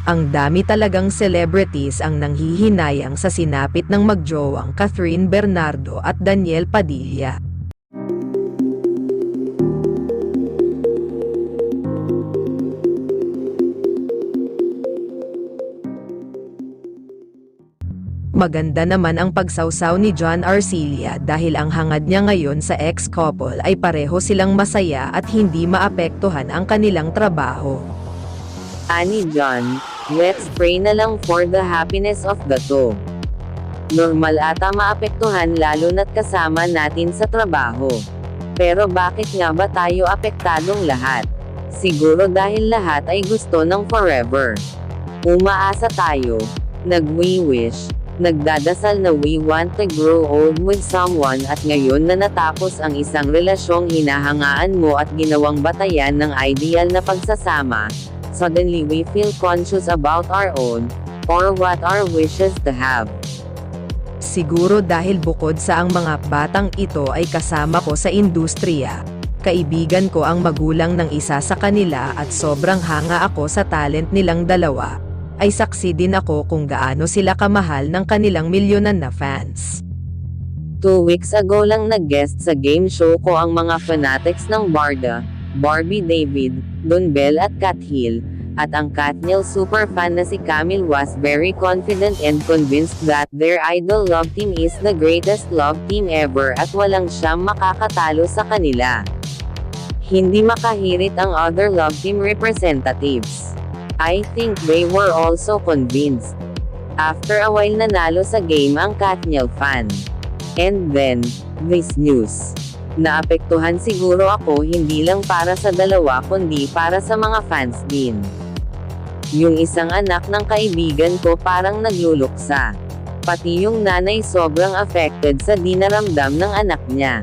Ang dami talagang celebrities ang nanghihinayang sa sinapit ng magjowang Catherine Bernardo at Daniel Padilla. Maganda naman ang pagsawsaw ni John Arcilla dahil ang hangad niya ngayon sa ex-couple ay pareho silang masaya at hindi maapektuhan ang kanilang trabaho. Ani John, let's pray na lang for the happiness of the two. Normal ata maapektuhan lalo na't kasama natin sa trabaho. Pero bakit nga ba tayo apektadong lahat? Siguro dahil lahat ay gusto ng forever. Umaasa tayo, nag-we-wish, nagdadasal na we want to grow old with someone at ngayon na natapos ang isang relasyong hinahangaan mo at ginawang batayan ng ideal na pagsasama, suddenly we feel conscious about our own, or what our wishes to have. Siguro dahil bukod sa ang mga batang ito ay kasama ko sa industriya, kaibigan ko ang magulang ng isa sa kanila at sobrang hanga ako sa talent nilang dalawa, ay saksi din ako kung gaano sila kamahal ng kanilang milyonan na fans. 2 weeks ago lang nag-guest sa game show ko ang mga fanatics ng Barda, Barbie David, Don Bell at Kat Hill, at ang Katniel superfan na si Camille was very confident and convinced that their idol love team is the greatest love team ever at walang siyang makakatalo sa kanila. Hindi makahirit ang other love team representatives. I think they were also convinced. After a while nanalo sa game ang Katniel fan. And then, this news. Naapektuhan siguro ako hindi lang para sa dalawa kundi para sa mga fans din. Yung isang anak ng kaibigan ko parang nagluluksa. Pati yung nanay sobrang affected sa dinaramdam ng anak niya.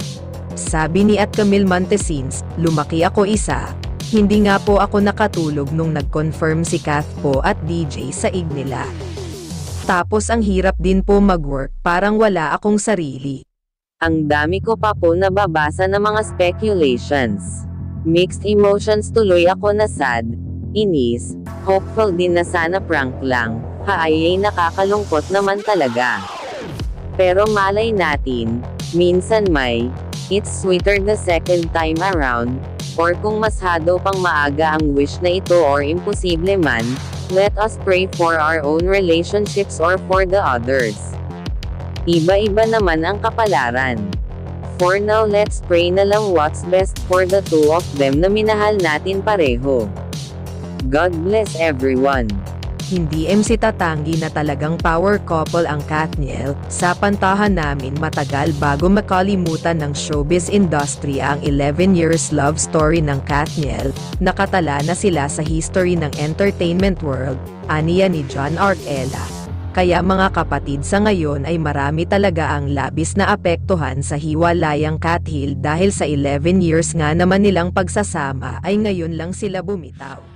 Sabi ni Camille Montesins, lumaki ako isa. Hindi nga po ako nakatulog nung nag-confirm si Kath po at DJ sa ig nila. Tapos ang hirap din po mag-work, parang wala akong sarili. Ang dami ko pa po nababasa ng mga speculations. Mixed emotions tuloy ako na sad, inis, hopeful din na sana prank lang, haayay nakakalungkot naman talaga. Pero malay natin, minsan it's sweeter the second time around, or kung masyado pang maaga ang wish na ito or imposible man, let us pray for our own relationships or for the others. Iba-iba naman ang kapalaran. For now let's pray na lang what's best for the two of them na minahal natin pareho. God bless everyone. Hindi MC tatanggi na talagang power couple ang Katniel, sa pantahan namin matagal bago makalimutan ng showbiz industry ang 11 years love story ng Katniel, nakatala na sila sa history ng entertainment world, aniya ni John Arcilla. Kaya mga kapatid sa ngayon ay marami talaga ang labis na apektuhan sa hiwalayang Kat Hill dahil sa 11 years nga naman nilang pagsasama ay ngayon lang sila bumitaw.